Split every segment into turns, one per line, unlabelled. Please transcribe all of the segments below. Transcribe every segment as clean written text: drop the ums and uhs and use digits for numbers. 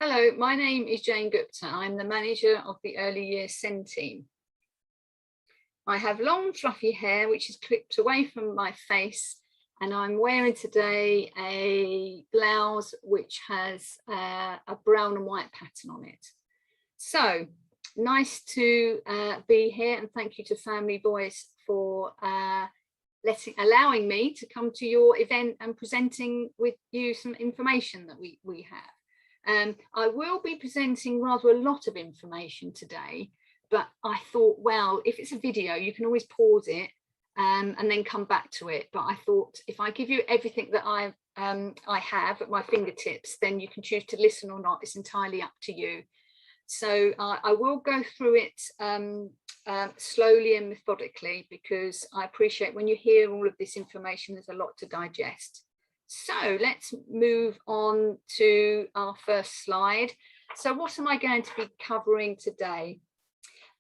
Hello, my name is Jane Gupta. I'm the manager of the Early Years SEND team. I have long fluffy hair which is clipped away from my face, and I'm wearing today a blouse which has a brown and white pattern on it. So nice to be here, and thank you to Family Voice for allowing me to come to your event and presenting with you some information that we have. I will be presenting rather a lot of information today, but I thought, well, if it's a video, you can always pause it and then come back to it. But I thought if I give you everything that I have at my fingertips, then you can choose to listen or not. It's entirely up to you. So I will go through it slowly and methodically, because I appreciate when you hear all of this information, there's a lot to digest. So let's move on to our first slide. So what am I going to be covering today?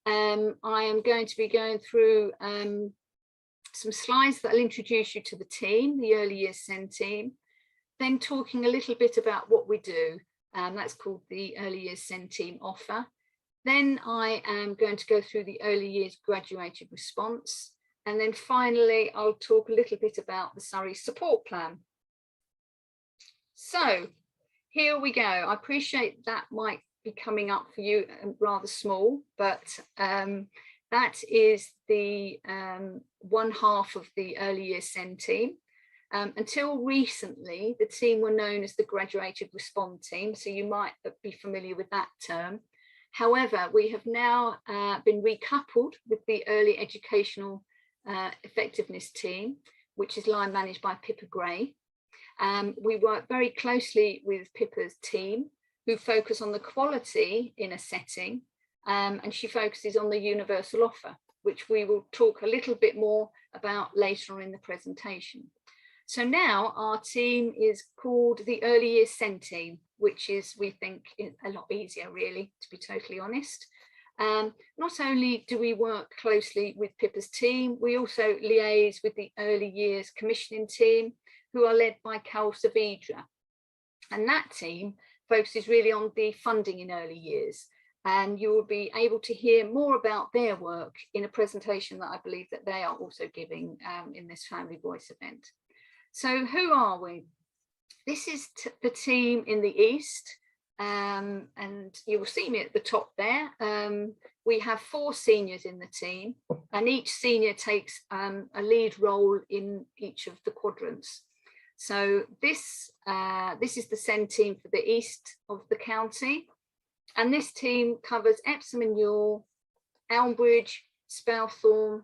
I am going to be going through some slides that will introduce you to the team, the Early Years SEND team, then talking a little bit about what we do. That's called the Early Years SEND team offer. Then I am going to go through the Early Years graduated response. And then finally, I'll talk a little bit about the Surrey support plan. So here we go. I appreciate that might be coming up for you rather small, but that is the one half of the Early Years SEND team. Until recently, the team were known as the Graduated Respond team, so you might be familiar with that term. However, we have now been recoupled with the Early Educational Effectiveness team, which is line managed by Pippa Gray. We work very closely with Pippa's team, who focus on the quality in a setting, and she focuses on the universal offer, which we will talk a little bit more about later on in the presentation. So now our team is called the Early Years SEND team, which is, we think, a lot easier, really, to be totally honest. Not only do we work closely with Pippa's team, we also liaise with the Early Years commissioning team, who are led by Carol Saavedra. And that team focuses really on the funding in early years. And you will be able to hear more about their work in a presentation that I believe that they are also giving in this Family Voice event. So who are we? This is the team in the East, and you will see me at the top there. We have 4 seniors in the team, and each senior takes a lead role in each of the quadrants. So this is the SEND team for the east of the county, and this team covers Epsom and Ewell, Elmbridge, Spelthorne,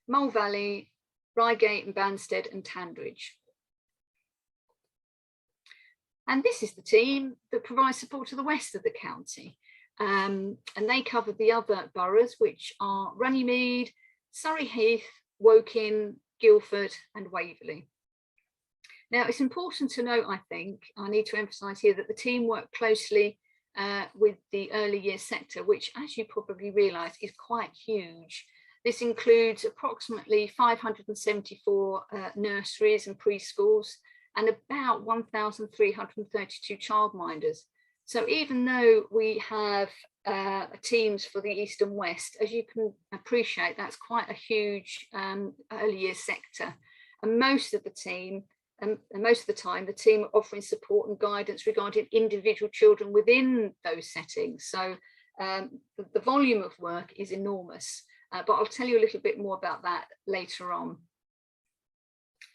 Mole Valley, Reigate and Banstead and Tandridge. And this is the team that provides support to the west of the county, and they cover the other boroughs, which are Runnymede, Surrey Heath, Woking, Guildford and Waverley. Now, it's important to note, I think, I need to emphasise here that the team work closely with the early years sector, which, as you probably realise, is quite huge. This includes approximately 574 nurseries and preschools and about 1,332 childminders. So even though we have teams for the East and West, as you can appreciate, that's quite a huge early years sector. And most of the time, the team are offering support and guidance regarding individual children within those settings. So the volume of work is enormous, but I'll tell you a little bit more about that later on.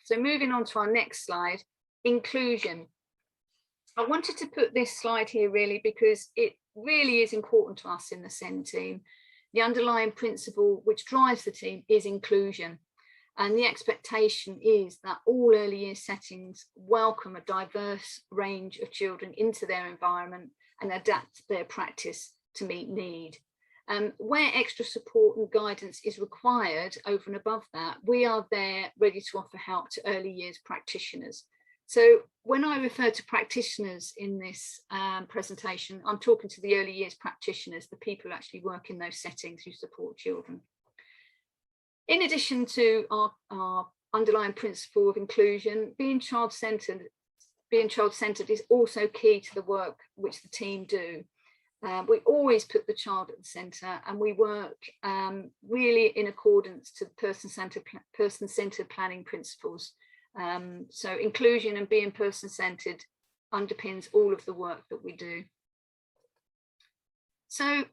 So moving on to our next slide, inclusion. I wanted to put this slide here really because it really is important to us in the SEND team. The underlying principle which drives the team is inclusion. And the expectation is that all early years settings welcome a diverse range of children into their environment and adapt their practice to meet need. Where extra support and guidance is required over and above that, we are there ready to offer help to early years practitioners. So when I refer to practitioners in this presentation, I'm talking to the early years practitioners, the people who actually work in those settings who support children. In addition to our underlying principle of inclusion, being child-centred being child-centred is also key to the work which the team do. We always put the child at the centre, and we work really in accordance to person-centred planning principles. So inclusion and being person-centred underpins all of the work that we do. So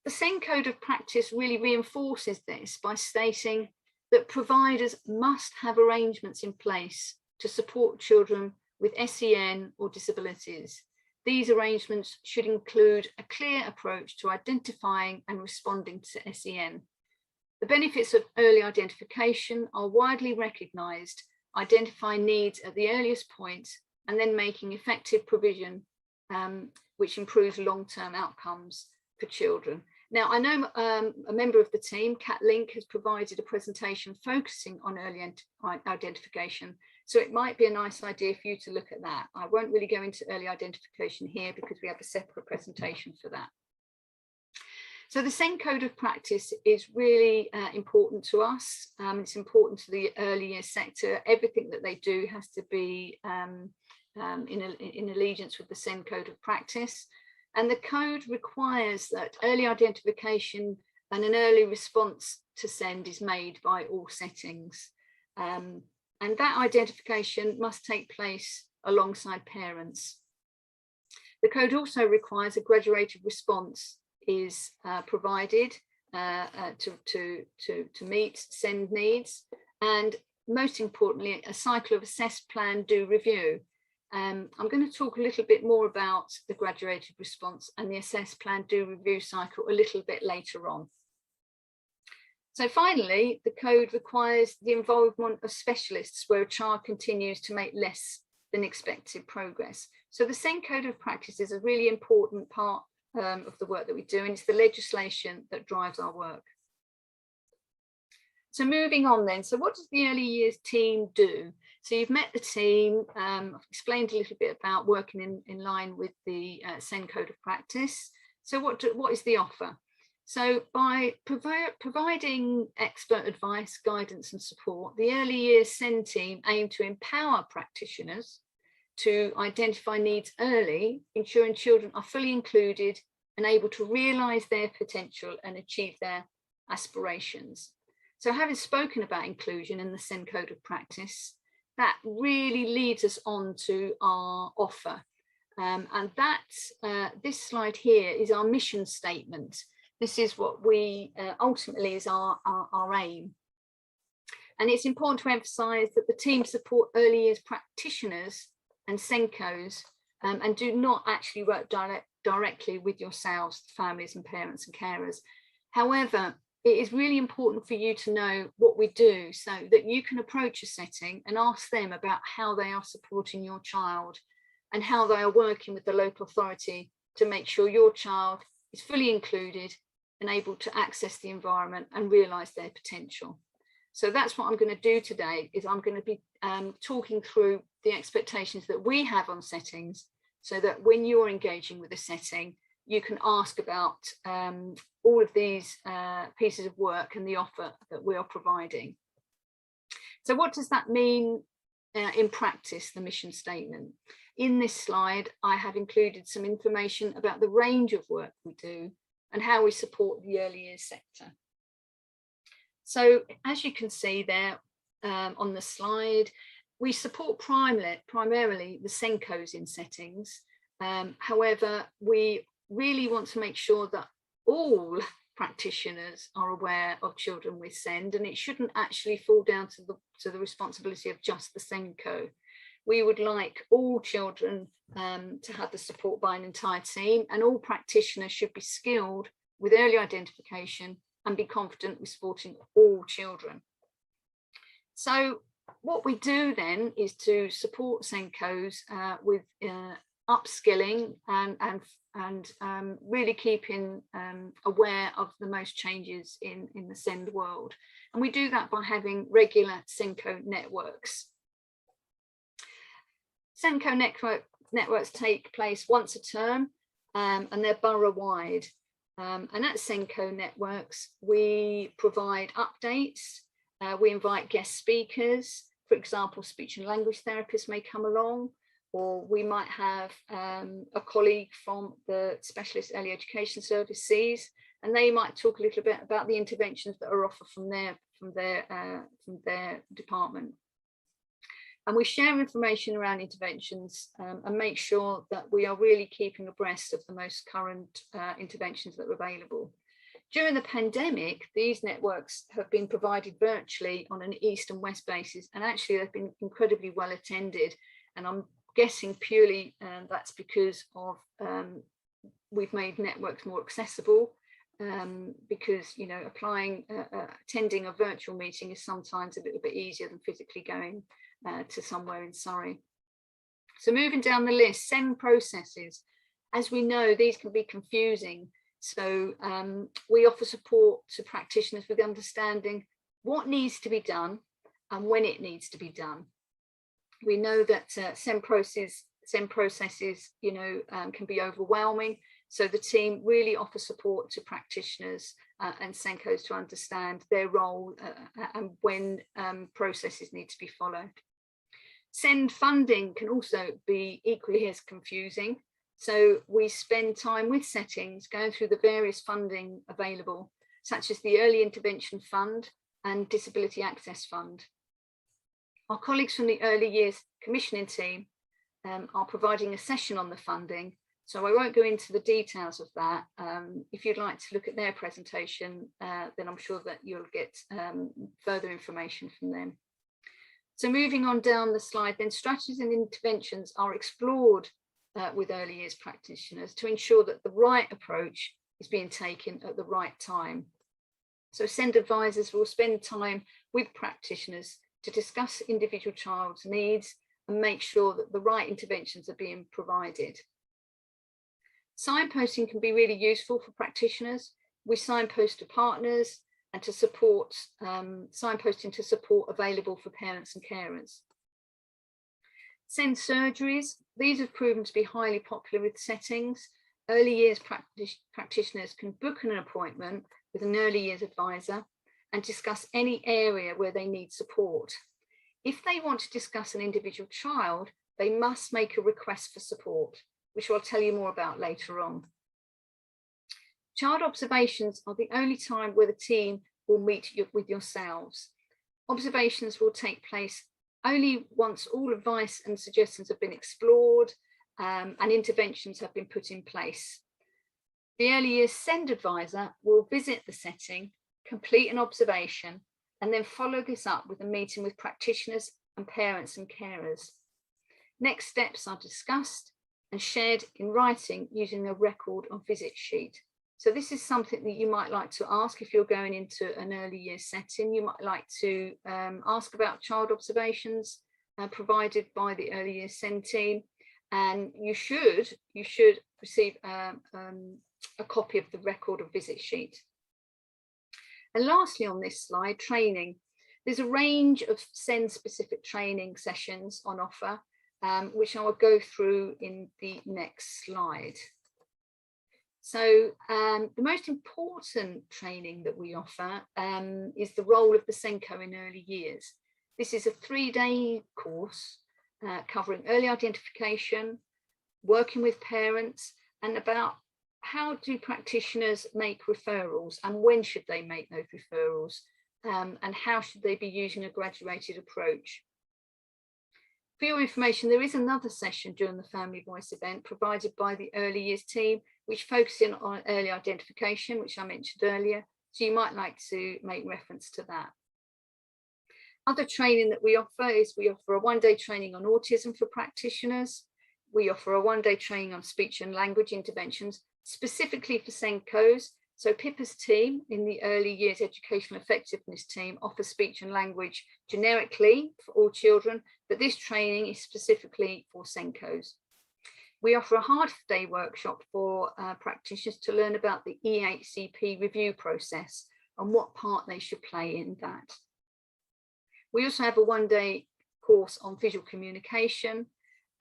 the SEND Code of Practice really reinforces this by stating that providers must have arrangements in place to support children with SEN or disabilities. These arrangements should include a clear approach to identifying and responding to SEN. The benefits of early identification are widely recognised, identifying needs at the earliest point and then making effective provision which improves long-term outcomes for children. Now, I know a member of the team, Kat Link, has provided a presentation focusing on early identification. So it might be a nice idea for you to look at that. I won't really go into early identification here because we have a separate presentation for that. So the SEND Code of Practice is really important to us. It's important to the early years sector. Everything that they do has to be in allegiance with the SEND Code of Practice. And the code requires that early identification and an early response to SEND is made by all settings. And that identification must take place alongside parents. The code also requires a graduated response is provided to meet SEND needs, and most importantly, a cycle of assess, plan, do, review. I'm going to talk a little bit more about the graduated response and the assess, plan, do, review cycle a little bit later on. So finally, the code requires the involvement of specialists where a child continues to make less than expected progress. So the SEND Code of Practice is a really important part of the work that we do, and it's the legislation that drives our work. So moving on then, so what does the early years team do? So you've met the team, I've explained a little bit about working in line with the SEND Code of Practice. So what is the offer? So by providing expert advice, guidance and support, the early years SEND team aim to empower practitioners to identify needs early, ensuring children are fully included and able to realise their potential and achieve their aspirations. So having spoken about inclusion in the SEND Code of Practice, that really leads us on to our offer. And this slide here is our mission statement. This is what we ultimately is our aim. And it's important to emphasise that the team support early years practitioners and SENCOs and do not actually work directly with yourselves, families and parents and carers. However, it is really important for you to know what we do so that you can approach a setting and ask them about how they are supporting your child and how they are working with the local authority to make sure your child is fully included and able to access the environment and realise their potential. So that's what I'm going to do today, is I'm going to be talking through the expectations that we have on settings so that when you're engaging with a setting, you can ask about all of these pieces of work and the offer that we are providing. So what does that mean in practice, the mission statement? In this slide, I have included some information about the range of work we do and how we support the early years sector. So as you can see there on the slide, we support primarily the SENCOs in settings. However, we really want to make sure that all practitioners are aware of children with SEND, and it shouldn't actually fall down to the responsibility of just the SENCO. We would like all children to have the support by an entire team, and all practitioners should be skilled with early identification and be confident with supporting all children. So what we do then is to support SENCOs with upskilling and really keeping aware of the most changes in the SEND world. And we do that by having regular SENCO networks. SENCO networks take place once a term and they're borough-wide. And at SENCO networks, we provide updates, we invite guest speakers. For example, speech and language therapists may come along, or we might have a colleague from the Specialist Early Education Service, SCC, and they might talk a little bit about the interventions that are offered from their department. And we share information around interventions and make sure that we are really keeping abreast of the most current interventions that are available. During the pandemic, these networks have been provided virtually on an east and west basis, and actually they've been incredibly well attended. And I'm guessing purely that's because of we've made networks more accessible, because, you know, attending a virtual meeting is sometimes a little bit easier than physically going to somewhere in Surrey. So moving down the list, SEND processes. As we know, these can be confusing. So we offer support to practitioners with understanding what needs to be done and when it needs to be done. We know that SEND processes, you know, can be overwhelming. So the team really offer support to practitioners and SENCOs to understand their role and when processes need to be followed. SEND funding can also be equally as confusing. So we spend time with settings going through the various funding available, such as the Early Intervention Fund and Disability Access Fund. Our colleagues from the Early Years Commissioning team are providing a session on the funding, so I won't go into the details of that. If you'd like to look at their presentation, then I'm sure that you'll get further information from them. So moving on down the slide, then strategies and interventions are explored with early years practitioners to ensure that the right approach is being taken at the right time. So SEND advisors will spend time with practitioners to discuss individual child's needs and make sure that the right interventions are being provided. Signposting can be really useful for practitioners. We signpost to partners and to support, signposting to support available for parents and carers. SEND surgeries, these have proven to be highly popular with settings. Early years practitioners can book an appointment with an early years advisor and discuss any area where they need support. If they want to discuss an individual child, they must make a request for support, which I'll tell you more about later on. Child observations are the only time where the team will meet with yourselves. Observations will take place only once all advice and suggestions have been explored and interventions have been put in place. The early years SEND advisor will visit the setting, complete an observation, and then follow this up with a meeting with practitioners and parents and carers. Next steps are discussed and shared in writing using a record or visit sheet. So this is something that you might like to ask if you're going into an early years setting. You might like to ask about child observations provided by the early years SEND team, and you should receive a copy of the record or visit sheet. And lastly on this slide, training. There's a range of SEND specific training sessions on offer, which I will go through in the next slide. So the most important training that we offer is the role of the SENCO in early years. This is a 3-day course covering early identification, working with parents, and about how do practitioners make referrals and when should they make those referrals, and how should they be using a graduated approach. For your information, there is another session during the Family Voice event provided by the early years team, which focuses on early identification, which I mentioned earlier. So you might like to make reference to that. Other training that we offer is we offer a 1-day training on autism for practitioners. We offer a 1-day training on speech and language interventions, specifically for SENCOs. So Pippa's team in the early years educational effectiveness team offers speech and language generically for all children, but this training is specifically for SENCOs. We offer a half-day workshop for practitioners to learn about the EHCP review process and what part they should play in that. We also have a 1-day course on visual communication.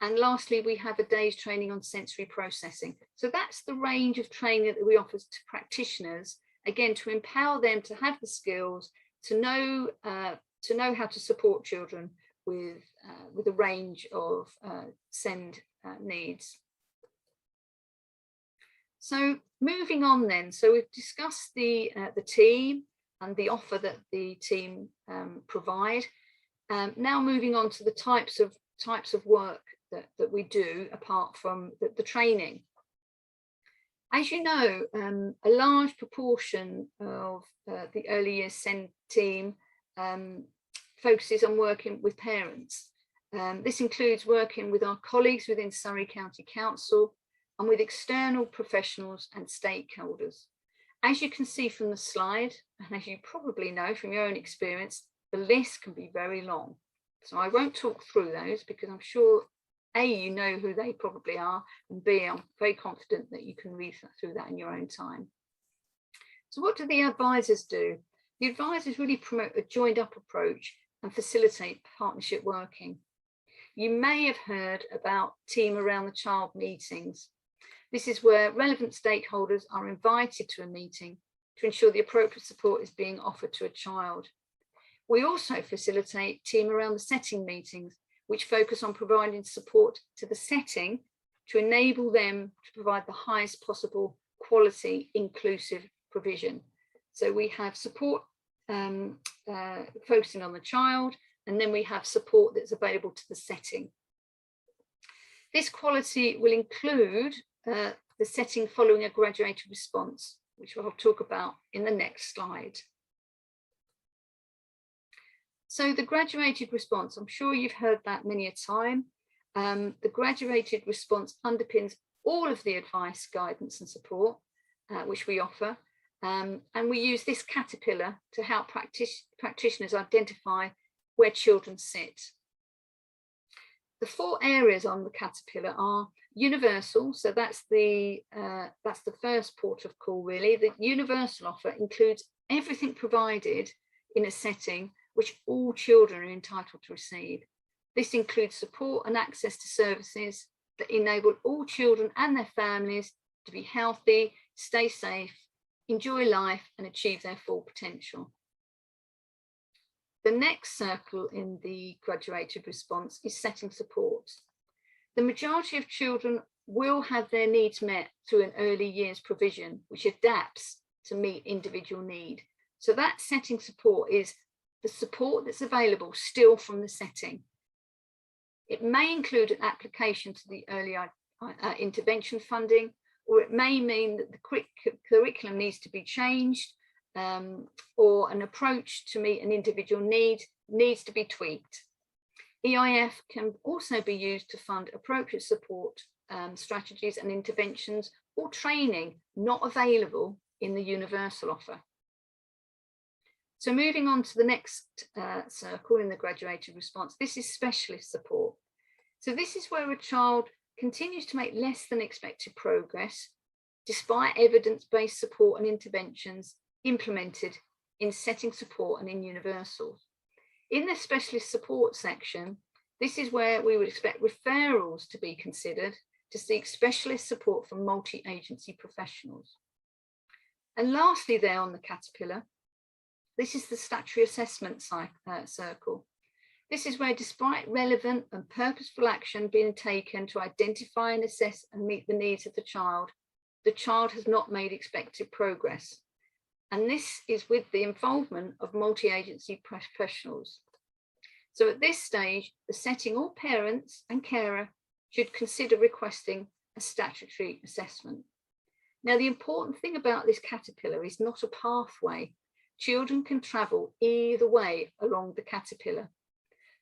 And lastly, we have a day's training on sensory processing. So that's the range of training that we offer to practitioners, again, to empower them to have the skills to know how to support children with with a range of SEND needs. So moving on then, so we've discussed the team and the offer that the team provide. Now moving on to the types of work that we do apart from the training. As you know, a large proportion of the early years SEND team focuses on working with parents. This includes working with our colleagues within Surrey County Council and with external professionals and stakeholders. As you can see from the slide, and as you probably know from your own experience, the list can be very long. So I won't talk through those because I'm sure A, you know who they probably are, and B, I'm very confident that you can read through that in your own time. So what do the advisors do? The advisors really promote a joined up approach and facilitate partnership working. You may have heard about team around the child meetings. This is where relevant stakeholders are invited to a meeting to ensure the appropriate support is being offered to a child. We also facilitate team around the setting meetings, which focus on providing support to the setting to enable them to provide the highest possible quality inclusive provision. So we have support focusing on the child, and then we have support that's available to the setting. This quality will include the setting following a graduated response, which I'll talk about in the next slide. So the graduated response, I'm sure you've heard that many a time. The graduated response underpins all of the advice, guidance and support which we offer. And we use this caterpillar to help practitioners identify where children sit. The 4 areas on the caterpillar are universal, so that's the first port of call really. The universal offer includes everything provided in a setting which all children are entitled to receive. This includes support and access to services that enable all children and their families to be healthy, stay safe, enjoy life and achieve their full potential. The next circle in the graduated response is setting support. The majority of children will have their needs met through an early years provision, which adapts to meet individual need. So that setting support is the support that's available still from the setting. It may include an application to the early intervention funding, or it may mean that the curriculum needs to be changed, or an approach to meet an individual need needs to be tweaked. EIF can also be used to fund appropriate support strategies and interventions or training not available in the universal offer. So moving on to the next circle in the graduated response, this is specialist support. So this is where a child continues to make less than expected progress despite evidence-based support and interventions implemented in setting support and in universals. In the specialist support section, this is where we would expect referrals to be considered to seek specialist support from multi-agency professionals. And lastly there on the caterpillar, this is the statutory assessment circle. This is where, despite relevant and purposeful action being taken to identify and assess and meet the needs of the child has not made expected progress. And this is with the involvement of multi-agency professionals. So at this stage, the setting or parents and carer should consider requesting a statutory assessment. Now, the important thing about this caterpillar is not a pathway. Children can travel either way along the caterpillar.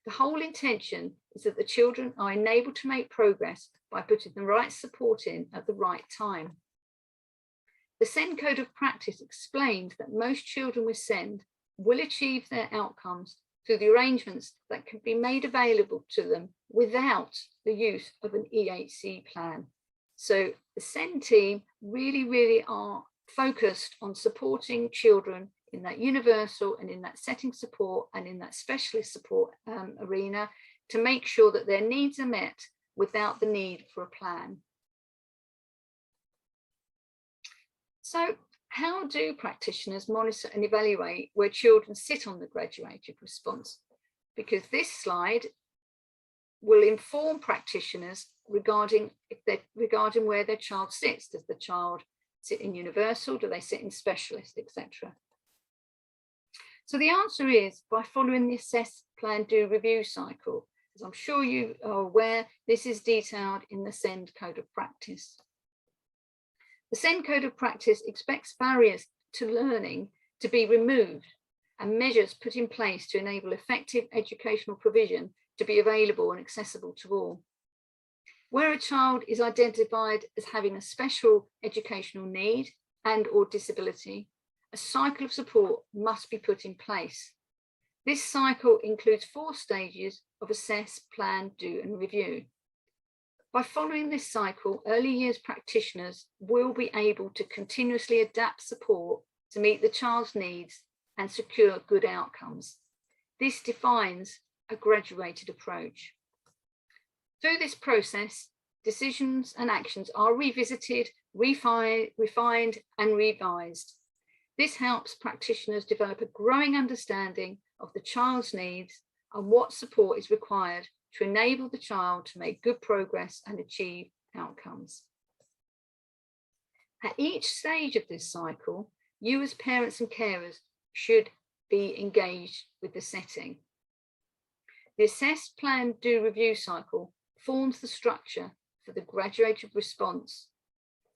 The whole intention is that the children are enabled to make progress by putting the right support in at the right time. The SEND Code of Practice explains that most children with SEND will achieve their outcomes through the arrangements that can be made available to them without the use of an EHC plan. So the SEND team really are focused on supporting children in that universal and in that setting support and in that specialist support arena to make sure that their needs are met without the need for a plan. So how do practitioners monitor and evaluate where children sit on the graduated response? Because this slide will inform practitioners regarding where their child sits. Does the child sit in universal? Do they sit in specialist, etc.? So the answer is by following the assess, plan, do, review cycle. As I'm sure you are aware, this is detailed in the SEND Code of Practice. The SEND Code of Practice expects barriers to learning to be removed and measures put in place to enable effective educational provision to be available and accessible to all. Where a child is identified as having a special educational need and/or disability, a cycle of support must be put in place. This cycle includes 4 stages of assess, plan, do, and review. By following this cycle, early years practitioners will be able to continuously adapt support to meet the child's needs and secure good outcomes. This defines a graduated approach. Through this process, decisions and actions are revisited, refined, and revised. This helps practitioners develop a growing understanding of the child's needs and what support is required to enable the child to make good progress and achieve outcomes. At each stage of this cycle, you as parents and carers should be engaged with the setting. The assess, plan, do, review cycle forms the structure for the graduated response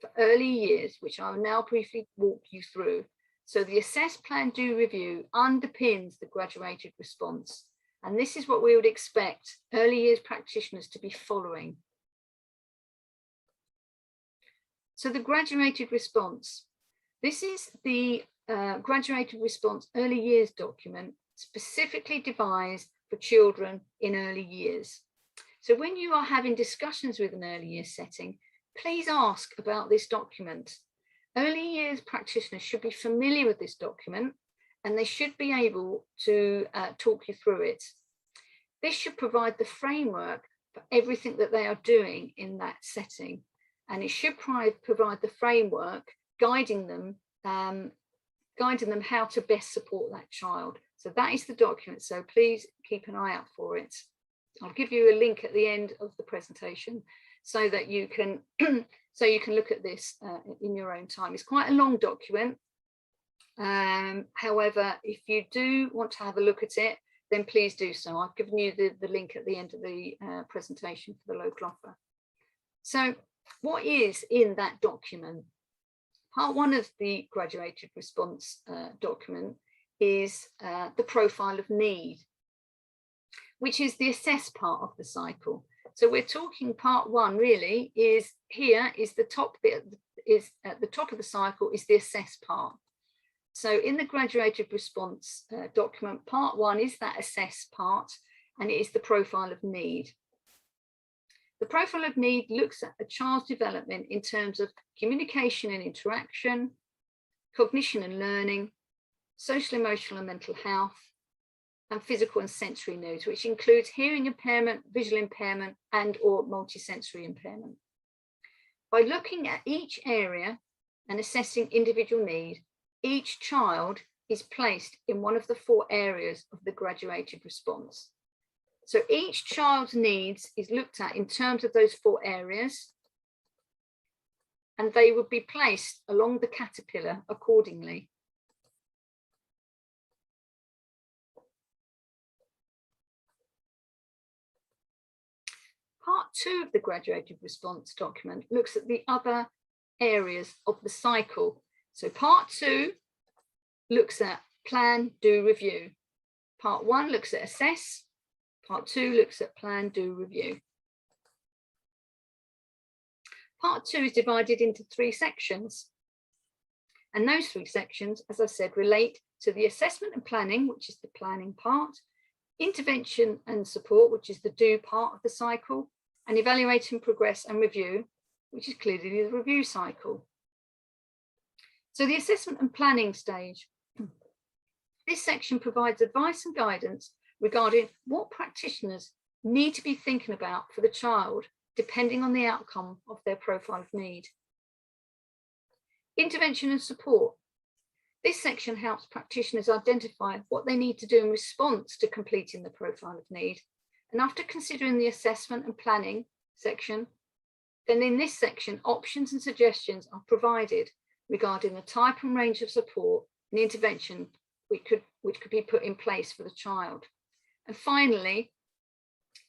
for early years, which I will now briefly walk you through. So the assess, plan, do, review underpins the graduated response. And this is what we would expect early years practitioners to be following. So the graduated response. This is the graduated response early years document specifically devised for children in early years. So when you are having discussions with an early years setting, please ask about this document. Early years practitioners should be familiar with this document and they should be able to talk you through it. This should provide the framework for everything that they are doing in that setting. And it should provide the framework guiding them how to best support that child. So that is the document. So please keep an eye out for it. I'll give you a link at the end of the presentation so that you can look at this in your own time. It's quite a long document. However, if you do want to have a look at it, then please do so. I've given you the link at the end of the presentation for the local offer. So what is in that document? Part 1 of the graduated response document is the profile of need, which is the assess part of the cycle. So we're talking part 1 really is here is the top bit, is at the top of the cycle is the assess part. So in the graduated response document, part 1 is that assess part, and it is the profile of need. The profile of need looks at a child's development in terms of communication and interaction, cognition and learning, social, emotional and mental health, and physical and sensory needs, which includes hearing impairment, visual impairment, and or multisensory impairment. By looking at each area and assessing individual need, each child is placed in one of the 4 areas of the graduated response. So each child's needs is looked at in terms of those 4 areas, and they would be placed along the caterpillar accordingly. Part 2 of the graduated response document looks at the other areas of the cycle. So part 2 looks at plan, do, review. Part 1 looks at assess. Part 2 looks at plan, do, review. Part 2 is divided into 3 sections. And those 3 sections, as I said, relate to the assessment and planning, which is the planning part, intervention and support, which is the do part of the cycle, and evaluate and progress and review, which is clearly the review cycle. So the assessment and planning stage. This section provides advice and guidance regarding what practitioners need to be thinking about for the child, depending on the outcome of their profile of need. Intervention and support. This section helps practitioners identify what they need to do in response to completing the profile of need And after considering the assessment and planning section, then in this section, options and suggestions are provided regarding the type and range of support and intervention which could be put in place for the child. And finally,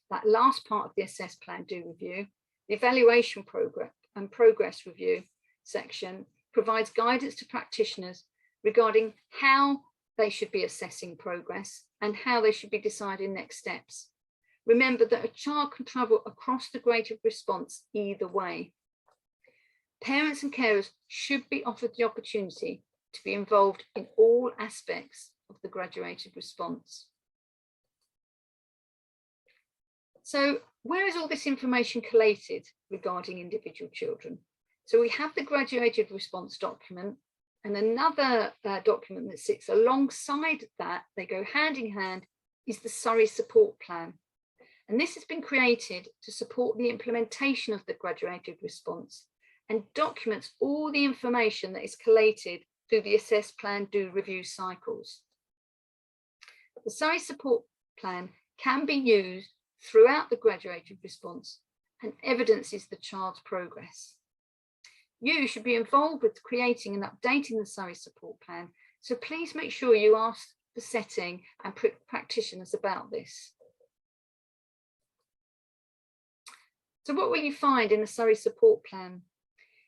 that last part of the assess, plan, do review, the evaluation and progress review section provides guidance to practitioners regarding how they should be assessing progress and how they should be deciding next steps. Remember that a child can travel across the grade of response either way. Parents and carers should be offered the opportunity to be involved in all aspects of the graduated response. So where is all this information collated regarding individual children? So we have the graduated response document, and another document that sits alongside that, they go hand in hand, is the Surrey support plan. And this has been created to support the implementation of the graduated response and documents all the information that is collated through the assess, plan, do review cycles. The Surrey support plan can be used throughout the graduated response and evidences the child's progress. You should be involved with creating and updating the Surrey support plan, so please make sure you ask the setting and practitioners about this. So what will you find in the Surrey support plan?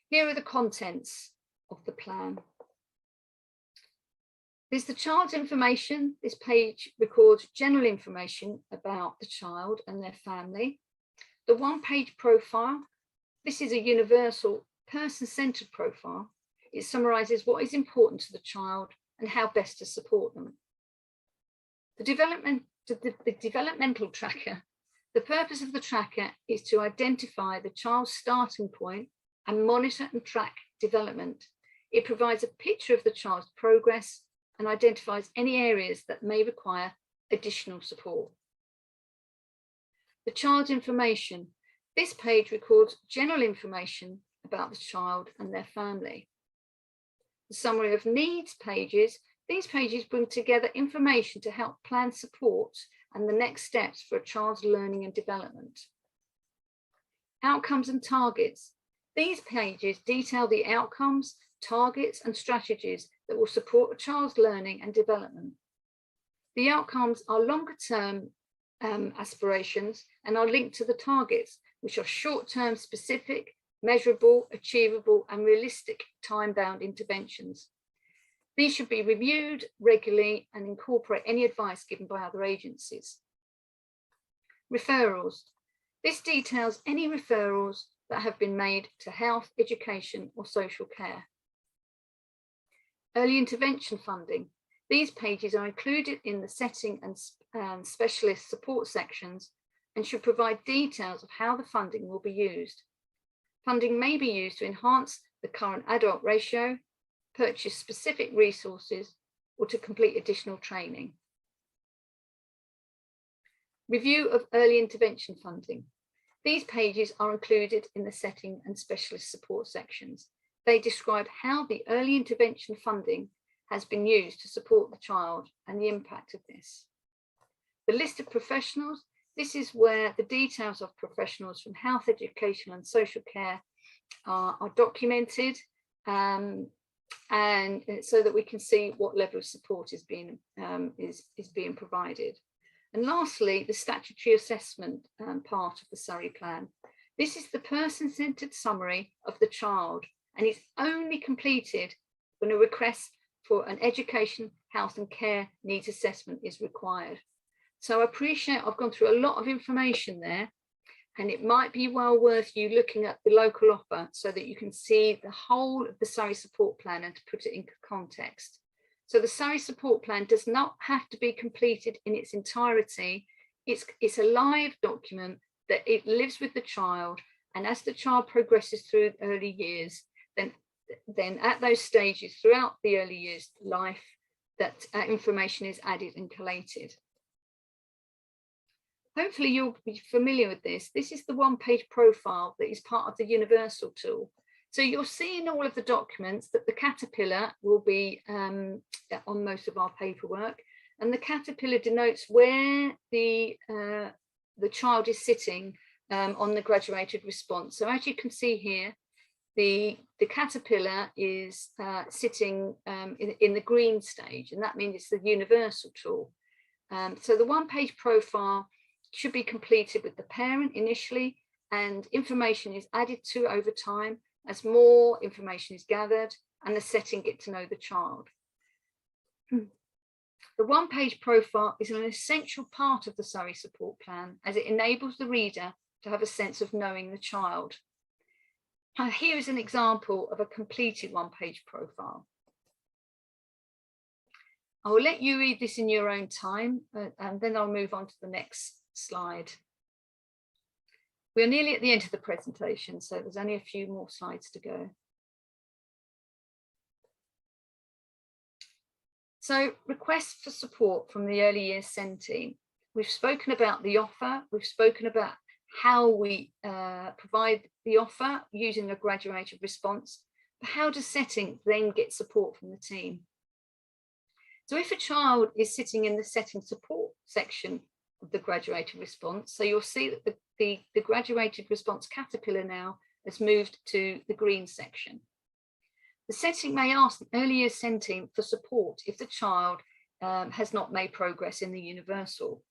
Here are the contents of the plan. There's the child's information. This page records general information about the child and their family. The one-page profile. This is a universal person-centered profile. It summarises what is important to the child and how best to support them. The developmental tracker. The purpose of the tracker is to identify the child's starting point and monitor and track development. It provides a picture of the child's progress and identifies any areas that may require additional support. The child's information. This page records general information about the child and their family. The summary of needs pages. These pages bring together information to help plan support and the next steps for a child's learning and development. Outcomes and targets. These pages detail the outcomes, targets and strategies that will support a child's learning and development. The outcomes are longer term aspirations and are linked to the targets, which are short-term specific, measurable, achievable and realistic time-bound interventions. These should be reviewed regularly and incorporate any advice given by other agencies. Referrals. This details any referrals that have been made to health, education or social care. Early intervention funding. These pages are included in the setting and specialist support sections and should provide details of how the funding will be used. Funding may be used to enhance the current adult ratio, purchase specific resources, or to complete additional training. Review of early intervention funding. These pages are included in the setting and specialist support sections. They describe how the early intervention funding has been used to support the child and the impact of this. The list of professionals. This is where the details of professionals from health, education and social care are documented, and so that we can see what level of support is being provided. And lastly, the statutory assessment part of the Surrey plan. This is the person-centred summary of the child, and it's only completed when a request for an education, health and care needs assessment is required. So I appreciate I've gone through a lot of information there, and it might be well worth you looking at the local offer so that you can see the whole of the Surrey support plan and to put it into context. So the Surrey support plan does not have to be completed in its entirety. It's a live document that it lives with the child, and as the child progresses through early years, then at those stages throughout the early years life, that information is added and collated. Hopefully you'll be familiar with this. This is the one-page profile that is part of the universal tool. So you'll see in all of the documents that the caterpillar will be on most of our paperwork, and the caterpillar denotes where the the child is sitting on the graduated response. So as you can see here, the caterpillar is sitting in the green stage, and that means it's the universal tool. So the one-page profile should be completed with the parent initially, and information is added to over time as more information is gathered and the setting get to know the child. The one-page profile is an essential part of the Surrey support plan, as it enables the reader to have a sense of knowing the child. Here is an example of a completed one-page profile. I will let you read this in your own time, and then I'll move on to the next slide. We're nearly at the end of the presentation, so there's only a few more slides to go. So, requests for support from the early years SEND team. We've spoken about the offer, we've spoken about how we provide the offer using a graduated response, but how does setting then get support from the team? So if a child is sitting in the setting support section of the graduated response, so you'll see that the graduated response caterpillar now has moved to the green section. The setting may ask the early years SEND team for support if the child has not made progress in the universal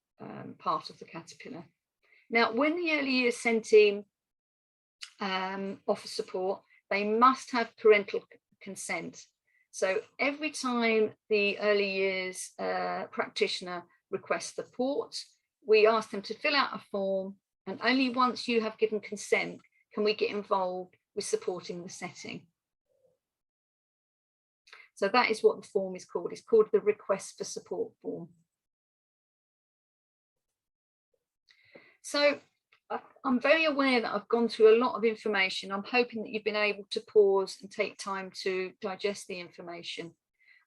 part of the caterpillar. Now, when the early years SEND team offer support, they must have parental consent. So every time the early years practitioner requests support, we ask them to fill out a form, and only once you have given consent can we get involved with supporting the setting. So that is what the form is called. It's called the request for support form. So I'm very aware that I've gone through a lot of information. I'm hoping that you've been able to pause and take time to digest the information.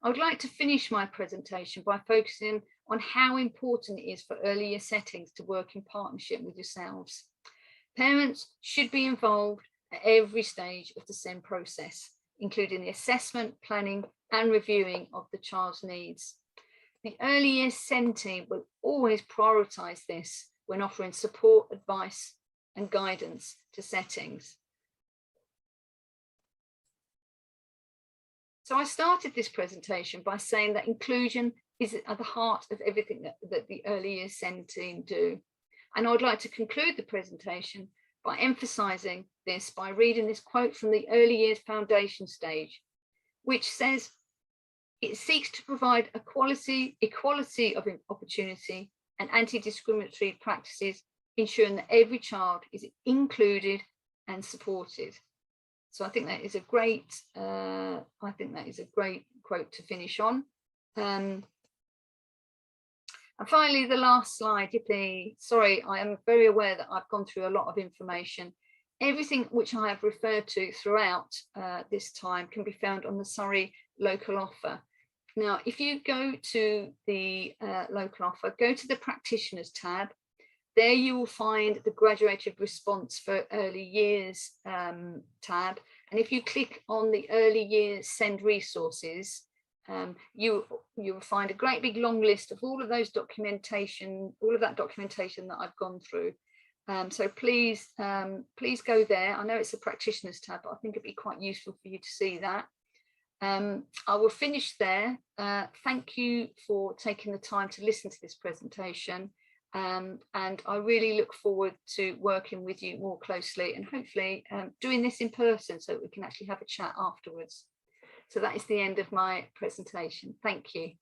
I would like to finish my presentation by focusing on how important it is for early year settings to work in partnership with yourselves. Parents should be involved at every stage of the SEND process, including the assessment, planning and reviewing of the child's needs. The early years SEND team will always prioritise this when offering support, advice and guidance to settings. So I started this presentation by saying that inclusion is at the heart of everything that the early years SEND team do. And I would like to conclude the presentation by emphasising this by reading this quote from the early years foundation stage, which says, it seeks to provide equality of opportunity and anti-discriminatory practices, ensuring that every child is included and supported. So I think that is a great, quote to finish on. And finally, the last slide, sorry, I am very aware that I've gone through a lot of information. Everything which I have referred to throughout this time can be found on the Surrey local offer. Now, if you go to the local offer, go to the practitioners tab. There you will find the graduated response for early years tab. And if you click on the early years SEND resources, you will find a great big long list of all of those documentation, all of that documentation that I've gone through. So please go there. I know it's a practitioners tab, but I think it'd be quite useful for you to see that. I will finish there. Thank you for taking the time to listen to this presentation. And I really look forward to working with you more closely and hopefully doing this in person so that we can actually have a chat afterwards. So that is the end of my presentation. Thank you.